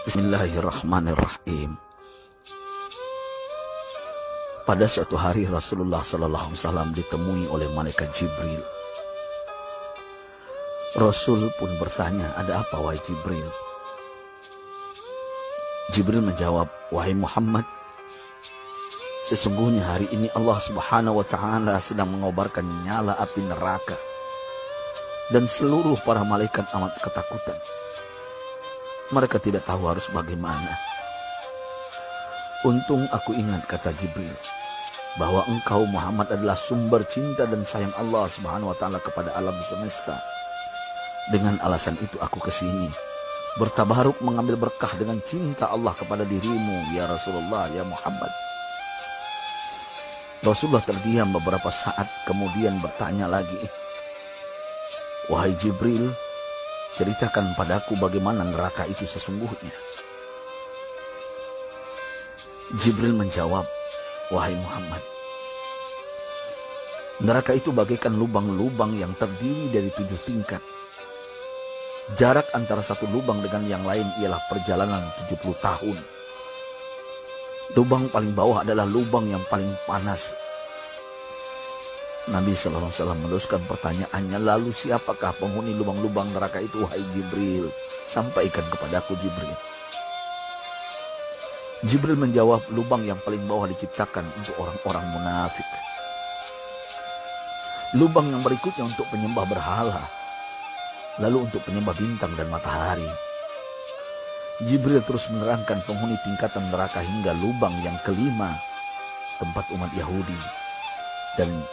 Bismillahirrahmanirrahim. Pada suatu hari Rasulullah SAW ditemui oleh malaikat Jibril. Rasul pun bertanya, "Ada apa wahai Jibril?" Jibril menjawab, "Wahai Muhammad, sesungguhnya hari ini Allah Subhanahu wa Ta'ala sedang mengobarkan nyala api neraka, dan seluruh para malaikat amat ketakutan. Mereka tidak tahu harus bagaimana. Untung aku ingat," kata Jibril, "bahwa engkau Muhammad adalah sumber cinta dan sayang Allah Subhanahu wa Ta'ala kepada alam semesta. Dengan alasan itu aku kesini, bertabaruk mengambil berkah dengan cinta Allah kepada dirimu, ya Rasulullah, ya Muhammad." Rasulullah terdiam beberapa saat, kemudian bertanya lagi, "Wahai Jibril, ceritakan padaku bagaimana neraka itu sesungguhnya." Jibril menjawab, "Wahai Muhammad, neraka itu bagaikan lubang-lubang yang terdiri dari 7 tingkat. Jarak antara satu lubang dengan yang lain ialah perjalanan 70 tahun. Lubang paling bawah adalah lubang yang paling panas." Nabi SAW meneruskan pertanyaannya, "Lalu siapakah penghuni lubang-lubang neraka itu, wahai Jibril? Sampaikan kepadaku, Jibril." Jibril menjawab, "Lubang yang paling bawah diciptakan untuk orang-orang munafik. Lubang yang berikutnya untuk penyembah berhala. Lalu untuk penyembah bintang dan matahari." Jibril terus menerangkan penghuni tingkatan neraka hingga lubang yang kelima, tempat umat Yahudi, dan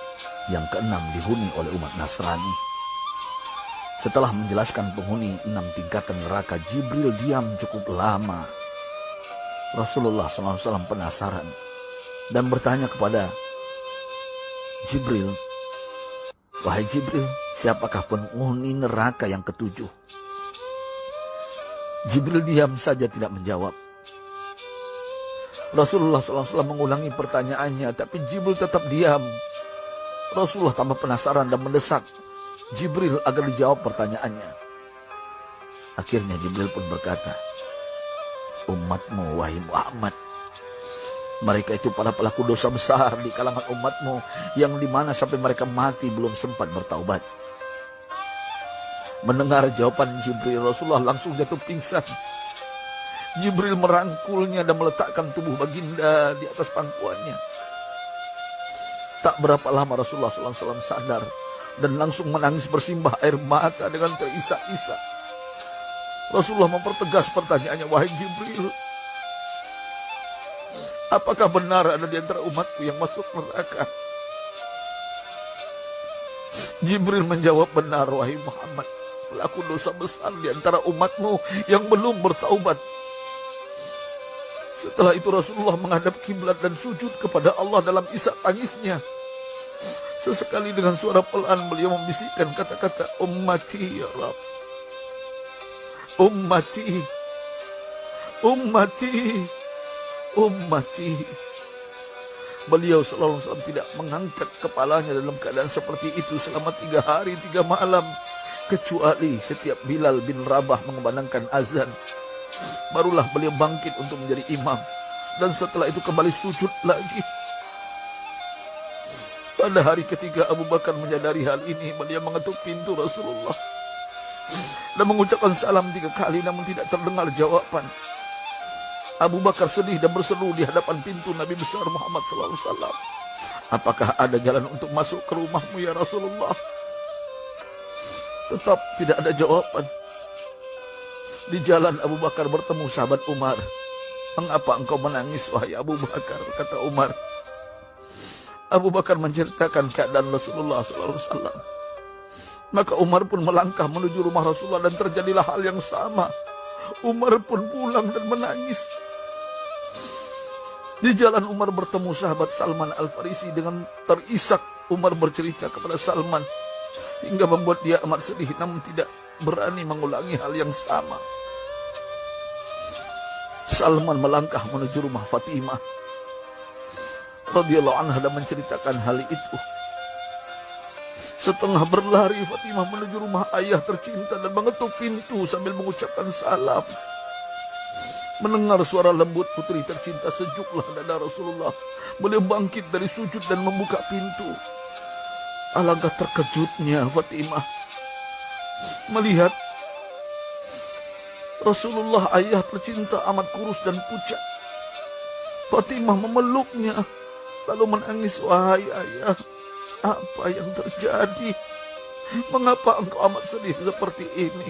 yang keenam dihuni oleh umat Nasrani. Setelah menjelaskan penghuni 6 tingkatan neraka, Jibril diam cukup lama. Rasulullah SAW penasaran dan bertanya kepada Jibril, "Wahai Jibril, siapakah penghuni neraka yang ketujuh?" Jibril diam saja tidak menjawab. Rasulullah SAW mengulangi pertanyaannya, tapi Jibril tetap diam. Rasulullah tambah penasaran dan mendesak Jibril agar dijawab pertanyaannya. Akhirnya Jibril pun berkata, "Umatmu, wahai Muhammad, mereka itu para pelaku dosa besar di kalangan umatmu, yang dimana sampai mereka mati belum sempat bertaubat." Mendengar jawaban Jibril, Rasulullah langsung jatuh pingsan. Jibril merangkulnya dan meletakkan tubuh baginda di atas pangkuannya. Tak berapa lama Rasulullah SAW sadar dan langsung menangis bersimbah air mata dengan terisak-isak. Rasulullah mempertegas pertanyaannya, "Wahai Jibril, apakah benar ada di antara umatku yang masuk neraka?" Jibril menjawab, "Benar, wahai Muhammad, pelaku dosa besar di antara umatmu yang belum bertaubat." Setelah itu Rasulullah menghadap kiblat dan sujud kepada Allah dalam isak tangisnya. Sesekali dengan suara pelan beliau membisikkan kata-kata, "Ummati ya Rabb, ummati, ummati, ummati." Beliau SAW tidak mengangkat kepalanya dalam keadaan seperti itu selama 3 hari 3 malam. Kecuali setiap Bilal bin Rabah mengumandangkan azan, barulah beliau bangkit untuk menjadi imam. Dan setelah itu kembali sujud lagi. Pada hari ketiga Abu Bakar menyadari hal ini, beliau mengetuk pintu Rasulullah dan mengucapkan salam 3 kali, namun tidak terdengar jawaban. Abu Bakar sedih dan berseru di hadapan pintu Nabi besar Muhammad SAW, "Apakah ada jalan untuk masuk ke rumahmu ya Rasulullah?" Tetap tidak ada jawaban. Di jalan Abu Bakar bertemu sahabat Umar. "Mengapa engkau menangis, wahai Abu Bakar?" kata Umar. Abu Bakar menceritakan keadaan Rasulullah SAW. Maka Umar pun melangkah menuju rumah Rasulullah dan terjadilah hal yang sama. Umar pun pulang dan menangis. Di jalan Umar bertemu sahabat Salman Al-Farisi. Dengan terisak Umar bercerita kepada Salman hingga membuat dia amat sedih, namun tidak berani mengulangi hal yang sama. Salman melangkah menuju rumah Fatimah radhiyallahu anha dan menceritakan hal itu. Setengah berlari Fatimah menuju rumah ayah tercinta dan mengetuk pintu sambil mengucapkan salam. Mendengar suara lembut putri tercinta, sejuklah dada Rasulullah. Beliau bangkit dari sujud dan membuka pintu. Alangkah terkejutnya Fatimah melihat Rasulullah, ayah tercinta, amat kurus dan pucat. Fatimah memeluknya lalu menangis. Wahai ayah, apa yang terjadi? Mengapa engkau amat sedih seperti ini?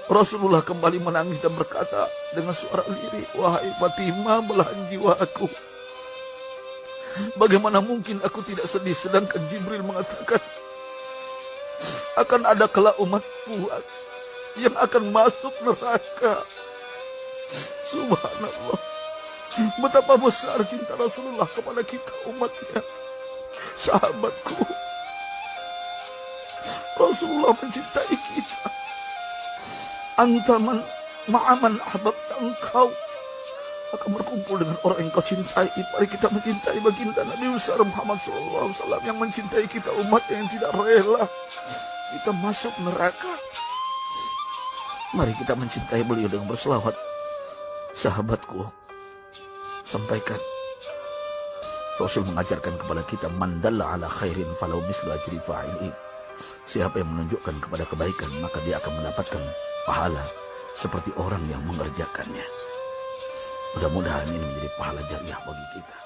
Rasulullah kembali menangis dan berkata dengan suara lirih, wahai Fatimah, belahan jiwaku, bagaimana mungkin aku tidak sedih sedangkan Jibril mengatakan akan ada kelak umatku yang akan masuk neraka. Subhanallah, betapa besar cinta Rasulullah kepada kita umatnya. Sahabatku, Rasulullah mencintai kita. Antaman ma'aman ahbabta, engkau akan berkumpul dengan orang yang kau cintai. Mari kita mencintai baginda Nabi besar Muhammad SAW yang mencintai kita, umat yang tidak rela kita masuk neraka. Mari kita mencintai beliau dengan berselawat. Sahabatku, sampaikan, Rasul mengajarkan kepada kita, man dalla ala khairin falau mislu ajri fa'ili. Siapa yang menunjukkan kepada kebaikan, maka dia akan mendapatkan pahala seperti orang yang mengerjakannya. Mudah-mudahan ini menjadi pahala jariah bagi kita.